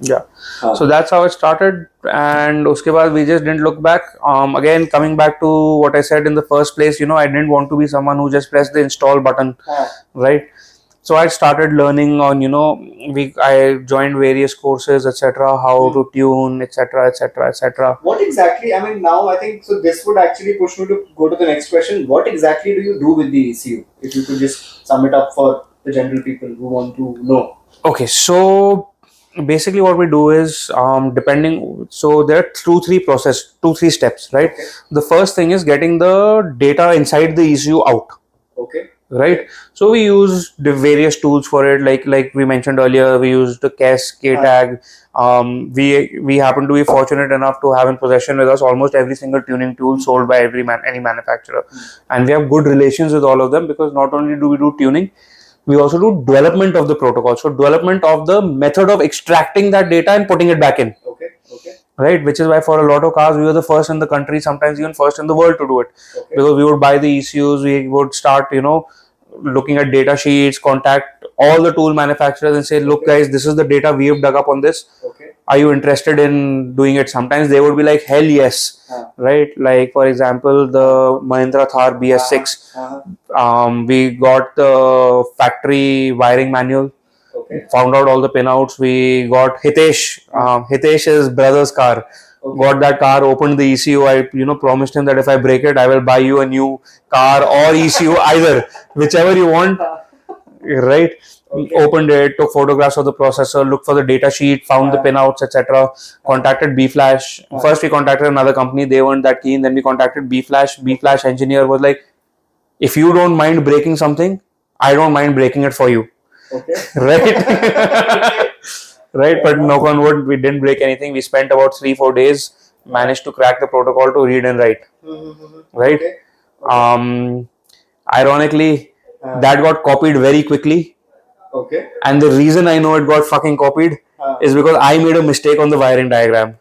Yeah. So that's how it started, and uske baad we just didn't look back. Again, coming back to what I said in the first place, I didn't want to be someone who just pressed the install button, right? So I started learning on, I joined various courses, etc., how to tune, etc., etc., etc. What exactly, I mean, now I think, so this would actually push me to go to the next question. What exactly do you do with the ECU? If you could just sum it up for the general people who want to know. Okay, so basically what we do is so there are two three steps, right? Okay. The first thing is getting the data inside the ECU out. Okay. Right. So we use the various tools for it, like we mentioned earlier. We used the KES, KTAG. We happen to be fortunate enough to have in possession with us almost every single tuning tool sold by any manufacturer, and we have good relations with all of them, because not only do we do tuning, we also do development of the protocol. So development of the method of extracting that data and putting it back in. Okay. Okay. Right, which is why for a lot of cars we were the first in the country, sometimes even first in the world to do it. Okay. Because we would buy the ECUs, we would start, looking at data sheets, contact all the tool manufacturers and say, look guys, this is the data we have dug up on this. Okay. Are you interested in doing it? Sometimes they would be like, hell yes. Right, like for example, the Mahindra Thar BS6. We got the factory wiring manual. Okay. Found out all the pinouts. We got Hitesh. Hitesh's brother's car. Okay. Got that car, opened the ECU. I promised him that if I break it, I will buy you a new car or ECU, either, whichever you want. Right. Okay. Opened it, took photographs of the processor, looked for the data sheet, found the pinouts, etc. Contacted B-Flash. First we contacted another company, they weren't that keen. Then we contacted B-Flash. B-Flash engineer was like, if you don't mind breaking something, I don't mind breaking it for you. Okay. Right. Right, but knock on wood, we didn't break anything. We spent about 3-4 days, managed to crack the protocol to read and write. Right. Okay. Ironically, that got copied very quickly. Okay. And the reason I know it got fucking copied is because I made a mistake on the wiring diagram.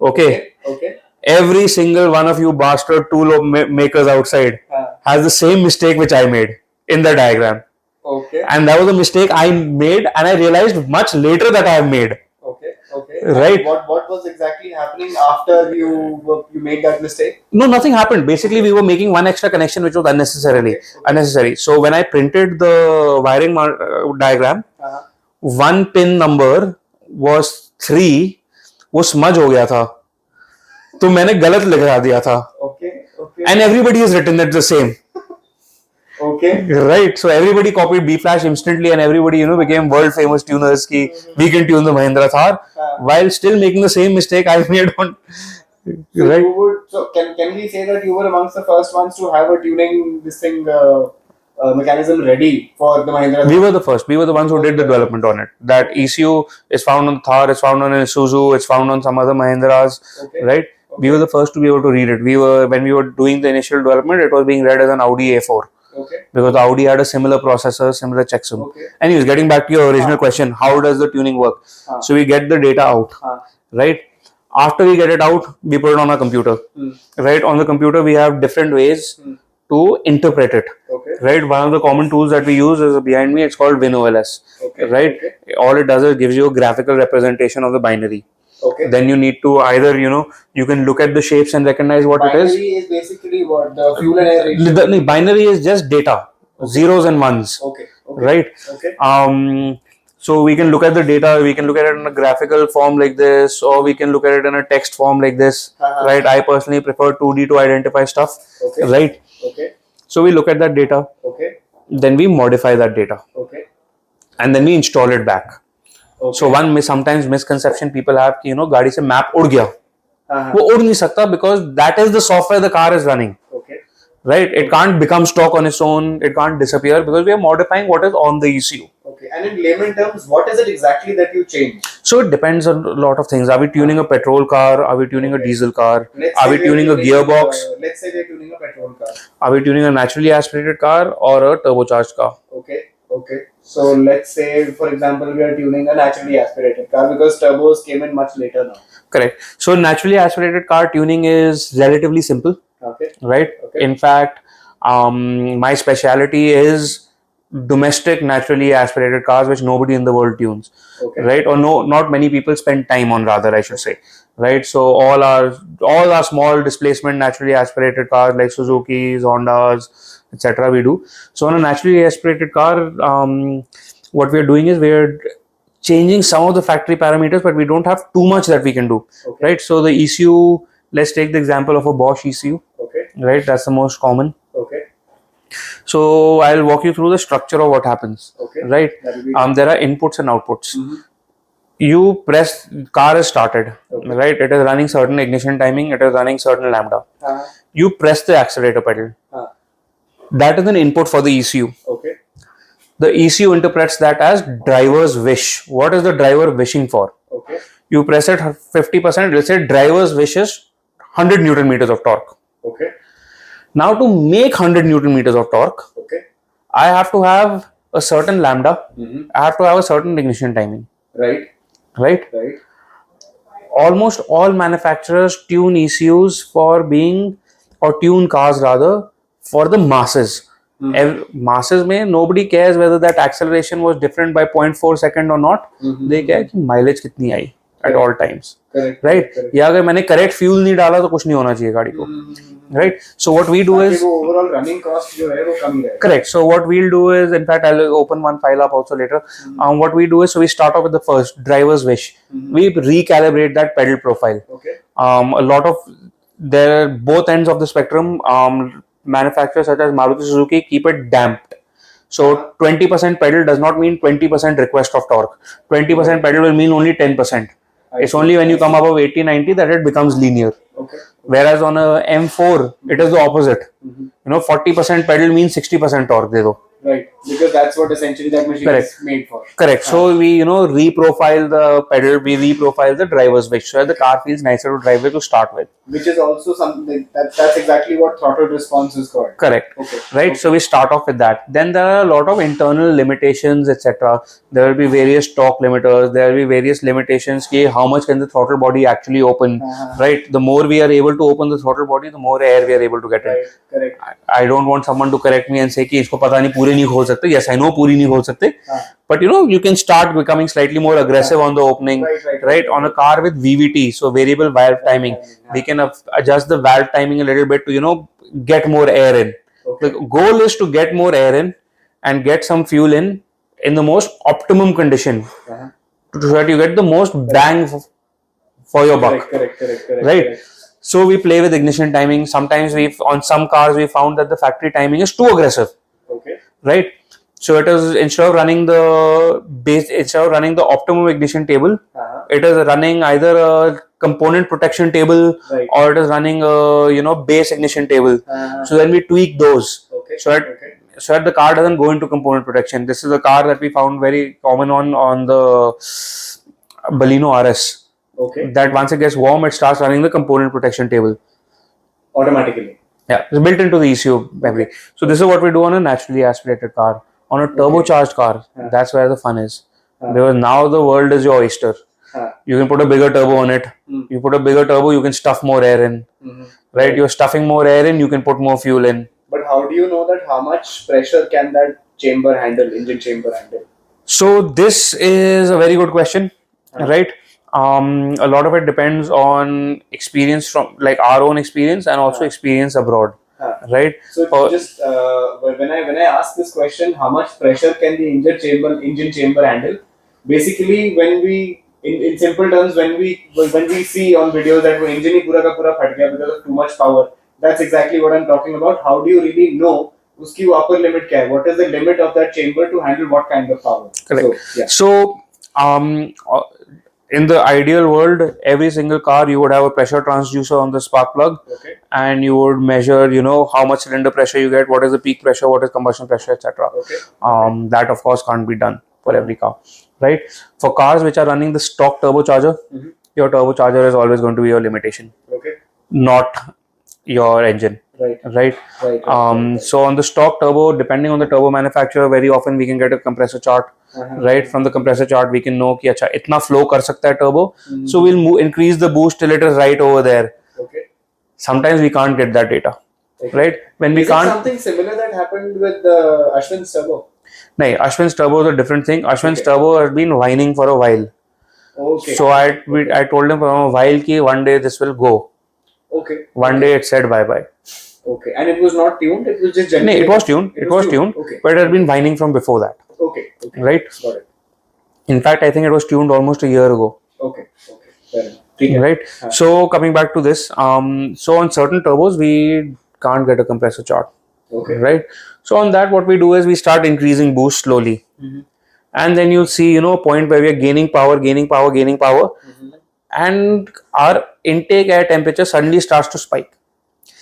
Okay. Okay. Every single one of you bastard tool makers outside has the same mistake which I made in the diagram. Okay. And that was a mistake I made, and I realized much later that I have made. Okay. Okay. Right. What was exactly happening after you made that mistake? No, nothing happened. Basically, we were making one extra connection which was unnecessary. So when I printed the wiring diagram, one pin number was 3, वो smudge हो गया था, तो मैंने गलत लिखा दिया था. Okay. Okay. And everybody has written it the same. Okay. Right. So everybody copied B-Flash instantly, and everybody, became world famous tuners. Ki we can tune the Mahindra Thar, while still making the same mistake I made on. Right. So can we say that you were amongst the first ones to have a tuning mechanism ready for the Mahindra? We were the first. We were the ones who did the development on it. That ECU is found on Thar, it's found on Isuzu, it's found on some other Mahindras. Okay. Right. Okay. We were the first to be able to read it. When we were doing the initial development, it was being read as an Audi A4. Okay. Because Audi had a similar processor, similar checksum. Okay. Anyways, getting back to your original question, how does the tuning work? So we get the data out, right? After we get it out, we put it on a computer. Right? On the computer, we have different ways to interpret it. Okay. Right? One of the common tools that we use is behind me. It's called WinOLS. Okay. Right? Okay. All it does is gives you a graphical representation of the binary. Okay. Then you need to either, you can look at the shapes and recognize what binary it is. Binary is basically what? The fuel and air ratio? The binary is just data, zeros and ones. Okay. Okay. Right? Okay. So we can look at the data, we can look at it in a graphical form like this, or we can look at it in a text form like this. Right? I personally prefer 2D to identify stuff. Okay. Right? Okay. So we look at that data. Okay. Then we modify that data. Okay. And then we install it back. Okay. So sometimes misconception people have कि गाड़ी से map उड़ गया, वो उड़ नहीं सकता, because that is the software the car is running. Okay. Right? It can't become stock on its own. It can't disappear because we are modifying what is on the ECU. Okay. And in layman terms, what is it exactly that you change? So it depends on a lot of things. Are we tuning a petrol car? Are we tuning a diesel car? Are we tuning a gearbox? Let's say we are tuning a petrol car. Are we tuning a naturally aspirated car or a turbocharged car? Okay. Okay. So let's say, for example, we are tuning a naturally aspirated car, because turbos came in much later now. Correct. So naturally aspirated car tuning is relatively simple. Okay. Right. Okay. In fact, my specialty is domestic naturally aspirated cars which nobody in the world tunes, Okay. right? Or no, not many people spend time on, rather I should say, right? So all our small displacement naturally aspirated cars like Suzuki's, Hondas, etc. we do. So on a naturally aspirated car, what we're doing is we're changing some of the factory parameters, but we don't have too much that we can do, Okay. right? So the ECU, let's take the example of a Bosch ECU, Okay. right? That's the most common. Okay. So I'll walk you through the structure of what happens, Okay. right? That will be There are inputs and outputs. Mhm. You press, car is started, Okay. right? It is running certain ignition timing, it is running certain lambda. Uh, You press the accelerator pedal. uh, That is an input for the ECU. okay. The ECU interprets that as driver's wish. What is the driver wishing for? Okay. You press it 50%, let's say driver's wish is 100 Newton meters of torque. Okay. Now to make 100 Newton meters of torque, Okay. I have to have a certain lambda, Mhm. I have to have a certain ignition timing, Right. right? Right. Almost all manufacturers tune ECUs for being, or tune cars rather, for the masses. Masses में nobody cares whether that acceleration was different by 0.4 second or not. Mhm. They care कि mileage कितनी आई at all times, Correct. right? Correct. या अगर मैंने correct fuel नहीं डाला तो कुछ नहीं होना चाहिए गाड़ी को, right? So what we do ताकि is वो overall running cost जो है वो कम ही रहेगा. correct. So what we'll do is, in fact, I'll open one file up also later. What we do is, so we start off with the first driver's wish. We recalibrate that pedal profile. Okay. A lot of there both ends of the spectrum. Manufacturers such as Maruti Suzuki keep it damped. So 20% pedal does not mean 20% request of torque. 20% pedal will mean only 10%. It's only when you come above 80, 90 that it becomes linear. Okay. Whereas on a M4, it is the opposite. 40% pedal means 60% torque de do. Right. Because that's what essentially that machine Correct. is made for. Correct. So we, reprofile the pedal, we reprofile the driver's wish, so that the car feels nicer to drive with to start with. Which is also something that's exactly what throttle response is called. Correct. Okay. Right. So we start off with that. Then there are a lot of internal limitations, etc. There will be various torque limiters. There will be various limitations. Ki how much can the throttle body actually open? Right. The more we are able to open the throttle body, the more air we are able to get in. Right. Correct. I don't want someone to correct me and say कि इसको पता नहीं पूरे नहीं खोल सकते. Yes, I know पूरी नहीं खोल सकते. But you can start becoming slightly more aggressive on the opening. Right. On a car with VVT, so variable valve timing, we can adjust the valve timing a little bit to get more air in. Okay. The goal is to get more air in and get some fuel in the most optimum condition, so that you get the most bang for your buck. Correct. Right. So we play with ignition timing. Sometimes on some cars we found that the factory timing is too aggressive. Okay. Right. So it is, instead of running the optimum ignition table, it is running either a component protection table, Right. or it is running a base ignition table. So then we tweak those, Okay. so that the car doesn't go into component protection. This is a car that we found very common on the Baleno RS. Okay. That once it gets warm, it starts running the component protection table. Automatically. Yeah, it's built into the ECU memory. So this is what we do on a naturally aspirated car. On a turbocharged car, that's where the fun is. Because now the world is your oyster. You can put a bigger turbo on it. You put a bigger turbo, you can stuff more air in. Right? You're stuffing more air in, you can put more fuel in. But how do you know that how much pressure can that chamber handle, engine chamber handle? So this is a very good question, right? A lot of it depends on experience from our own experience and also experience abroad, right? So just when I ask this question, how much pressure can the engine chamber handle? Basically, when we in simple terms, when we see on videos that engine ही पूरा का पूरा फट गया because of too much power, that's exactly what I'm talking about. How do you really know उसकी upper limit क्या है? What is the limit of that chamber to handle what kind of power? Correct. So in the ideal world, every single car you would have a pressure transducer on the spark plug, and you would measure, how much cylinder pressure you get, what is the peak pressure, what is combustion pressure, etc. That of course can't be done for every car, right? For cars which are running the stock turbocharger, your turbocharger is always going to be your limitation, not your engine. Right. So on the stock turbo, depending on the turbo manufacturer, very often we can get a compressor chart. Right, from the compressor chart we can know कि अच्छा इतना flow कर सकता है turbo, so we'll increase the boost till it is right over there. Sometimes we can't get that data, right? When we can't. Is it something similar that happened with Ashwin's turbo? No, Ashwin's turbo is a different thing. Ashwin's turbo has been whining for a while. Okay. So I told him for a while ki one day this will go. Okay. One day it said bye bye. Okay. And it was not tuned. It was just No, gently. it was tuned. It was tuned. Okay. But it had been whining from before that. Okay. Okay. Right. Got it. In fact, I think it was tuned almost a year ago. Okay. Okay. Fair enough. Right. So coming back to this, so on certain turbos we can't get a compressor chart. Okay. Right. So on that, what we do is we start increasing boost slowly, and then you'll see, a point where we are gaining power, and our intake air temperature suddenly starts to spike.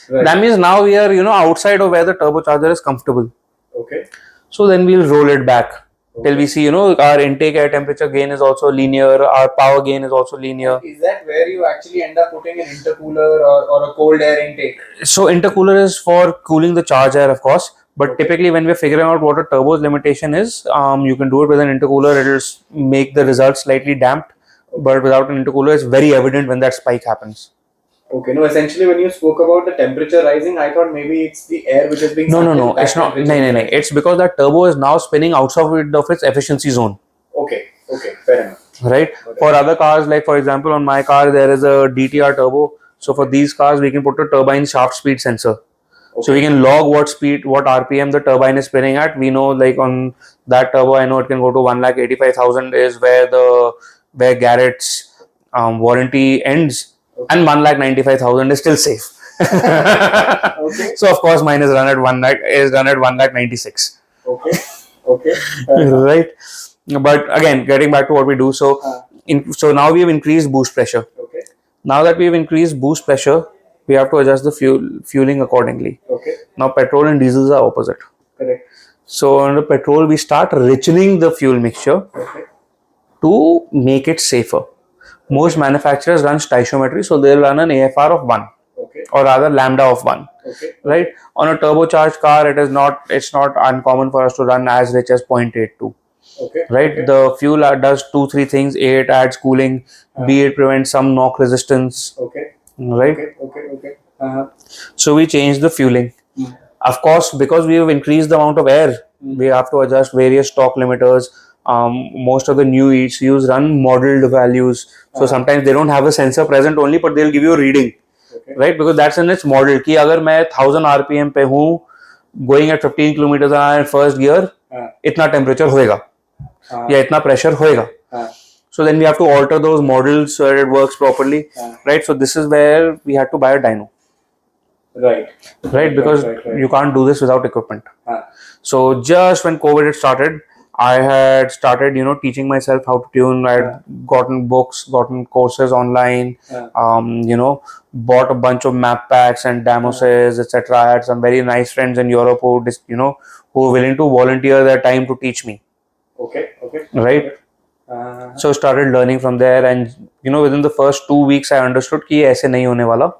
Right. That means now we are, outside of where the turbocharger is comfortable. Okay. So then we'll roll it back till we see, our intake air temperature gain is also linear, our power gain is also linear. Is that where you actually end up putting an intercooler or a cold air intake? So intercooler is for cooling the charge air, of course. But typically when we're figuring out what a turbo's limitation is, you can do it with an intercooler. It'll make the results slightly damped. But without an intercooler, it's very evident when that spike happens. Okay, no, essentially when you spoke about the temperature rising, I thought maybe it's the air which is being No, it's not. No. It's because that turbo is now spinning outside of its efficiency zone. Okay, fair enough. Right? For other cars, like for example, on my car, there is a DTR turbo. So for these cars, we can put a turbine shaft speed sensor. Okay. So we can log what speed, what RPM the turbine is spinning at. We know, like on that turbo, I know it can go to 1,85,000 is where Garrett's warranty ends. Okay. And 1,95,000 is still safe. Okay. So of course mine is run at 1,96,000. Okay. Right. But again, getting back to what we do, so now we have increased boost pressure. Okay. Now that we have increased boost pressure, we have to adjust the fueling accordingly. Okay. Now petrol and diesels are opposite. Correct. So under petrol, we start richening the fuel mixture to make it safer. Most manufacturers run stoichiometry, so they'll run an AFR of 1, or rather lambda of 1. Okay. Right? On a turbocharged car, it's not uncommon for us to run as rich as 0.82. Okay. Right? Okay. The fuel does 2-3 things. A, it adds cooling. B, it prevents some knock resistance. Okay. Right? Okay. So we change the fueling. Of course, because we have increased the amount of air, we have to adjust various torque limiters. Most of the new ECUs run modeled values. So sometimes they don't have a sensor present only, but they'll give you a reading. Okay. Right? Because that's in its model. Ki agar main 1000 RPM pe hu, going at 15 kilometers an hour in first gear, itna temperature hoega. Ya itna pressure hoega. So then we have to alter those models so that it works properly. Right? So this is where we had to buy a dyno. Right. Because you can't do this without equipment. So just when COVID had started, I had started, teaching myself how to tune. I had gotten books, gotten courses online, bought a bunch of map packs and damoses, etc. I had some very nice friends in Europe who were willing to volunteer their time to teach me. Okay. Right. So started learning from there, and within the first 2 weeks, I understood कि ऐसे नहीं होने वाला.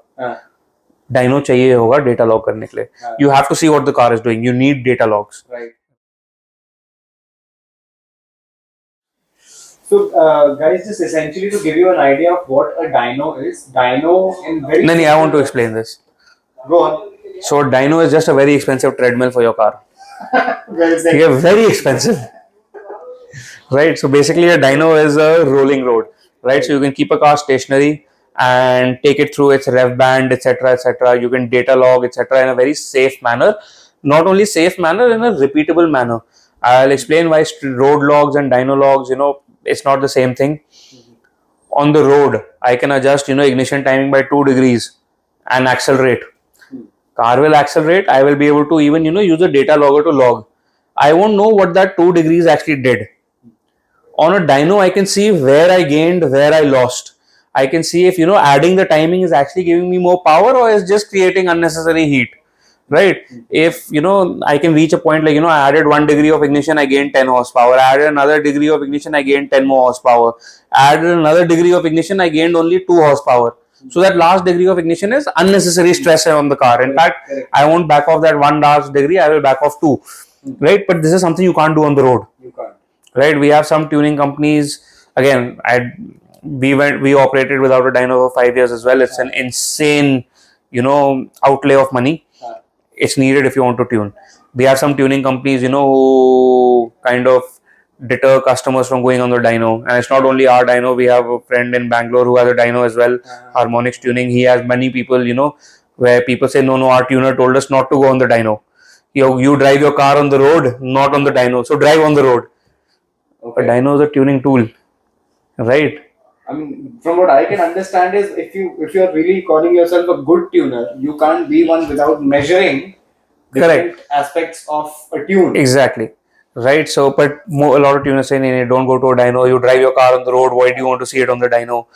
Dyno चाहिए होगा data log करने के लिए. You have to see what the car is doing. You need data logs. Right. So, guys, just essentially to give you an idea of what a dyno is. Dyno in very... No, I want to explain this. Go on. So, dyno is just a very expensive treadmill for your car. Very expensive. Right. So, basically, a dyno is a rolling road. Right. So, you can keep a car stationary and take it through its rev band, etc. You can data log, etc. in a very safe manner. Not only safe manner, in a repeatable manner. I'll explain why road logs and dyno logs, it's not the same thing. On the road, I can adjust, ignition timing by 2 degrees and accelerate. Car will accelerate. I will be able to even, use a data logger to log. I won't know what that 2 degrees actually did. On a dyno, I can see where I gained, where I lost. I can see if, adding the timing is actually giving me more power or is just creating unnecessary heat. Right? If, I can reach a point like, I added 1 degree of ignition, I gained 10 horsepower. I added another degree of ignition, I gained 10 more horsepower. I added another degree of ignition, I gained only 2 horsepower. So that last degree of ignition is unnecessary stress on the car. In fact, I won't back off that 1 last degree, I will back off 2. Right? But this is something you can't do on the road. You can't. Right? We have some tuning companies. Again, we operated without a dyno for 5 years as well. It's an insane, outlay of money. it's needed if you want to tune. There are some tuning companies, who kind of deter customers from going on the dyno. And it's not only our dyno. We have a friend in Bangalore who has a dyno as well, Harmonix Tuning. He has many people, where people say, no, our tuner told us not to go on the dyno. You drive your car on the road, not on the dyno. So drive on the road. Okay. A dyno is a tuning tool, right? I mean, from what I can understand is if you're really calling yourself a good tuner, you can't be one without measuring different aspects of a tune. Exactly. Right. So, but a lot of tuners say, "Nee, don't go to a dyno. You drive your car on the road. Why do you want to see it on the dyno?"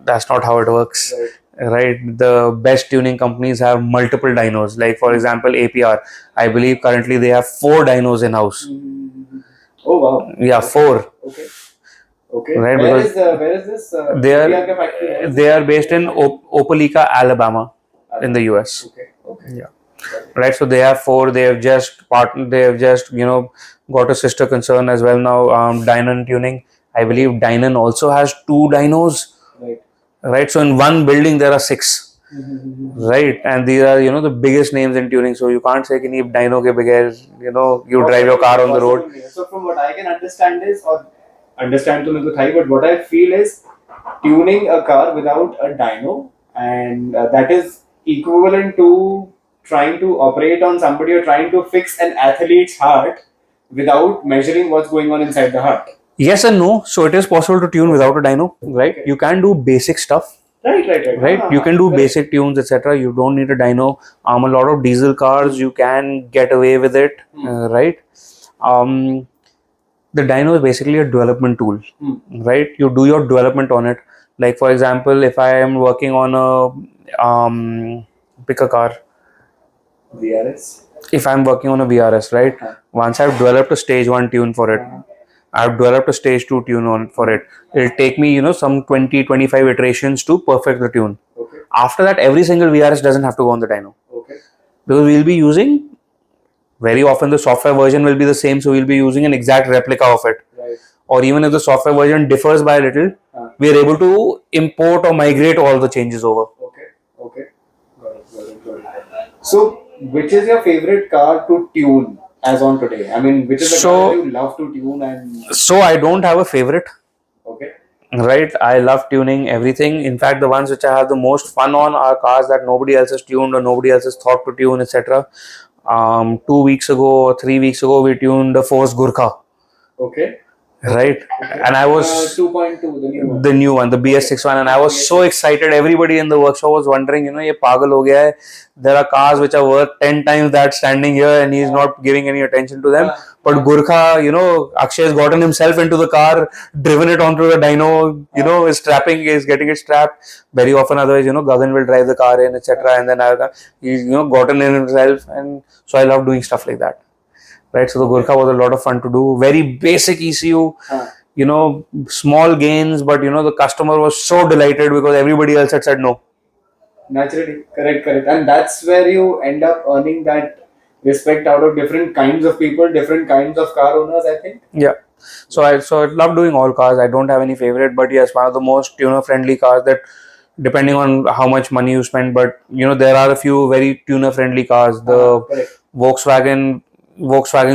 That's not how it works. Right. The best tuning companies have multiple dynos. Like, for example, APR. I believe currently they have 4 dynos in house. Oh wow. Yeah, 4. Okay. Okay. Right. Where Because is this? they are based in Opelika, Alabama, in the US. Okay. Okay. Yeah. Right. So they have 4. They have just got a sister concern as well now. Dynon Tuning. I believe Dynon also has 2 dynos. Right. So in one building there are 6. Right. And these are the biggest names in tuning. So you can't say कि dyno ke bagair you drive your car on the road. So from what I can understand is, or understand to me to thai, but what I feel is tuning a car without a dyno, and that is equivalent to trying to operate on somebody or trying to fix an athlete's heart without measuring what's going on inside the heart. Yes and no. So it is possible to tune without a dyno, right? You can do basic stuff. Right. You can do basic tunes, etc. You don't need a dyno. A lot of diesel cars you can get away with it, right? The dyno is basically a development tool, right? You do your development on it. Like for example, if I am working on a pick a car, VRS. If I'm working on a VRS, right? Once I've developed a stage 1 tune for it, I've developed a stage 2 tune for it. It'll take me, some 20-25 iterations to perfect the tune. Okay. After that, every single VRS doesn't have to go on the dyno. Okay. Because we'll be using, very often the software version will be the same, so we'll be using an exact replica of it. Right. Or even if the software version differs by a little, we are able to import or migrate all the changes over. Okay. Got it. So, which is your favorite car to tune as on today? I mean, which is the car you love to tune? And so I don't have a favorite. Okay. Right, I love tuning everything. In fact, the ones which I have the most fun on are cars that nobody else has tuned or nobody else has thought to tune, etc. 2 weeks ago or 3 weeks ago, we tuned the Force Gurkha. Okay. Right, and I was 2.2, the new one, the BS6 one, and I was so excited. Everybody in the workshop was wondering, ye pagal ho gaya hai. There are cars which are worth 10 times that standing here, and he's not giving any attention to them. But Gurkha, Akshay has gotten himself into the car, driven it onto the dyno, is getting it strapped. Very often, otherwise, Gagan will drive the car in, etc. And then he's, gotten in himself, and so I love doing stuff like that. Right, so the Gurkha was a lot of fun to do. Very basic ECU, small gains, but the customer was so delighted because everybody else had said no. Naturally, correct. And that's where you end up earning that respect out of different kinds of people, different kinds of car owners, I think. Yeah. So I love doing all cars. I don't have any favorite, but yes, one of the most tuner-friendly cars that, depending on how much money you spend, but there are a few very tuner-friendly cars. The Volkswagen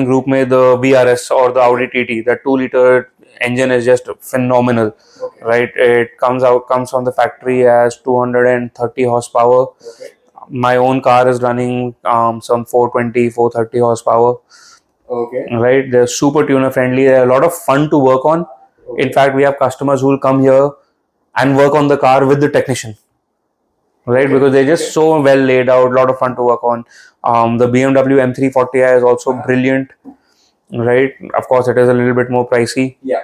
Group made the VRS or the Audi TT. The 2-liter engine is just phenomenal. Okay. Right? It comes from the factory as 230 horsepower. Okay. My own car is running some 420, 430 horsepower. Okay. Right? They're super tuner friendly. They're a lot of fun to work on. Okay. In fact, we have customers who will come here and work on the car with the technician. Right? Okay. Because they're just so well laid out, a lot of fun to work on. The BMW M340i is also brilliant. Right? Of course, it is a little bit more pricey. Yeah.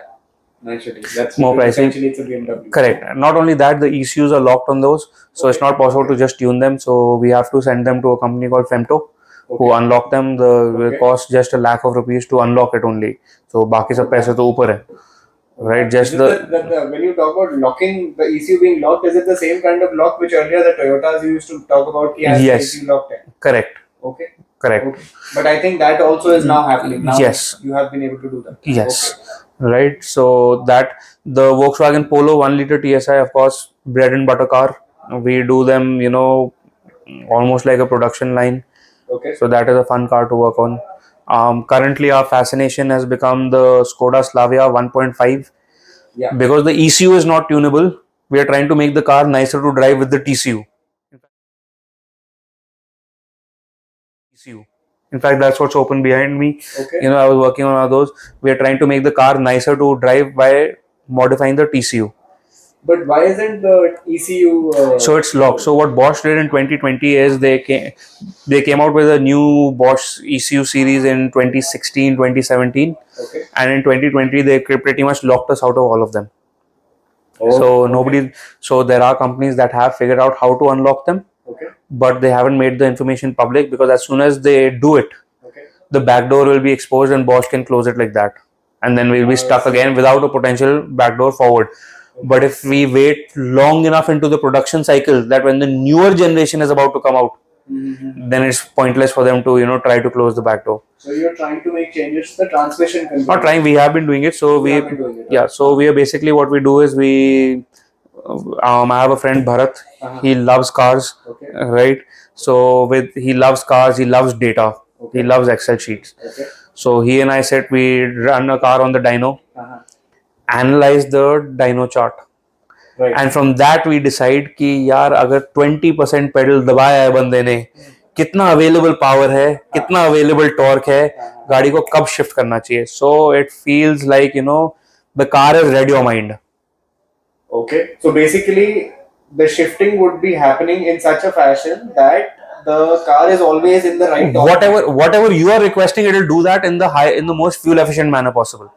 Naturally. That's more pricey. Essentially, it's a BMW. Correct. Not only that, the ECUs are locked on those. So it's not possible to just tune them. So we have to send them to a company called Femto, who unlock them. The cost just ₹1,00,000 to unlock it only. So baki sab paise to upar hai. Right, just when you talk about locking, the ECU being locked, is it the same kind of lock which earlier the Toyotas used to talk about? Yes. ECU locked. Correct. Okay. Correct. Okay. But I think that also is now happening. Now yes. You have been able to do that. Yes. Okay. Right. So that the Volkswagen Polo 1-liter TSI, of course, bread and butter car. We do them, almost like a production line. Okay. So that is a fun car to work on. Currently, our fascination has become the Skoda Slavia 1.5. Yeah. Because the ECU is not tunable, we are trying to make the car nicer to drive with the TCU. In fact, that's what's open behind me. Okay. I was working on all those. We are trying to make the car nicer to drive by modifying the TCU. But why isn't the ECU? So it's locked. So what Bosch did in 2020 is they came out with a new Bosch ECU series in 2016, 2017. Okay. And in 2020 they pretty much locked us out of all of them. Oh, So okay. so there are companies that have figured out how to unlock them, Okay. but they haven't made the information public, because as soon as they do it, Okay. the back door will be exposed and Bosch can close it like that. And then we'll be stuck again without a potential back door forward. Okay. But if we wait long enough into the production cycle, that when the newer generation is about to come out, then it's pointless for them to try to close the back door. So you're trying to make changes to the transmission control. Not trying, we have been doing it. So You have been doing it, yeah. So we are basically, what we do is I have a friend Bharat. He loves cars, Okay. right? So he loves cars, he loves data, Okay. he loves Excel sheets. Okay. So he and I said we run a car on the dyno, analyze the dyno chart. Right. And from that we decide कि यार अगर 20% pedal दबाया है बंदे ने, कितना available power है, कितना अवेलेबल टॉर्क है, गाड़ी को कब शिफ्ट करना चाहिए. So it feels like the car has read your mind. Okay. So basically, the shifting would be happening in such a fashion that the car is always in the right torque. Whatever you are requesting, it will do that in the most fuel efficient manner possible.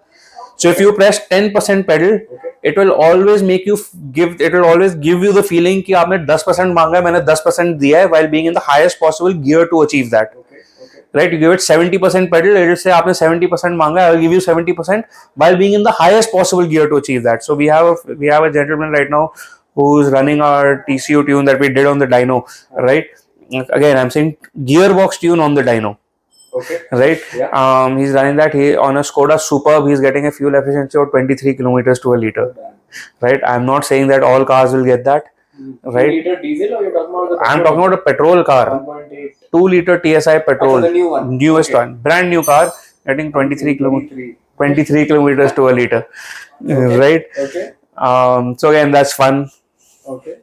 So if you press 10% pedal, it will always give you the feeling कि आपने 10% मांगा है, मैंने 10% दिया है, while being in the highest possible gear to achieve that. Okay. Okay. Right? You give it 70% pedal, it will say आपने 70% मांगा है, I will give you 70% while being in the highest possible gear to achieve that. So we have a gentleman right now who is running our TCU tune that we did on the dyno, right? Again, I'm saying gearbox tune on the dyno. Okay. Right? Yeah. He's running that. He on a Skoda Superb, he's getting a fuel efficiency of 23 kilometers to a liter. Right? I'm not saying that all cars will get that. Right? 2-liter diesel, or you're talking about the petrol? I'm talking about a petrol car. 1.8. 2-liter TSI petrol. The new one. Newest one. Brand new car, getting 23 kilometers to a liter. Okay. Right? Okay. So again, that's fun. Okay.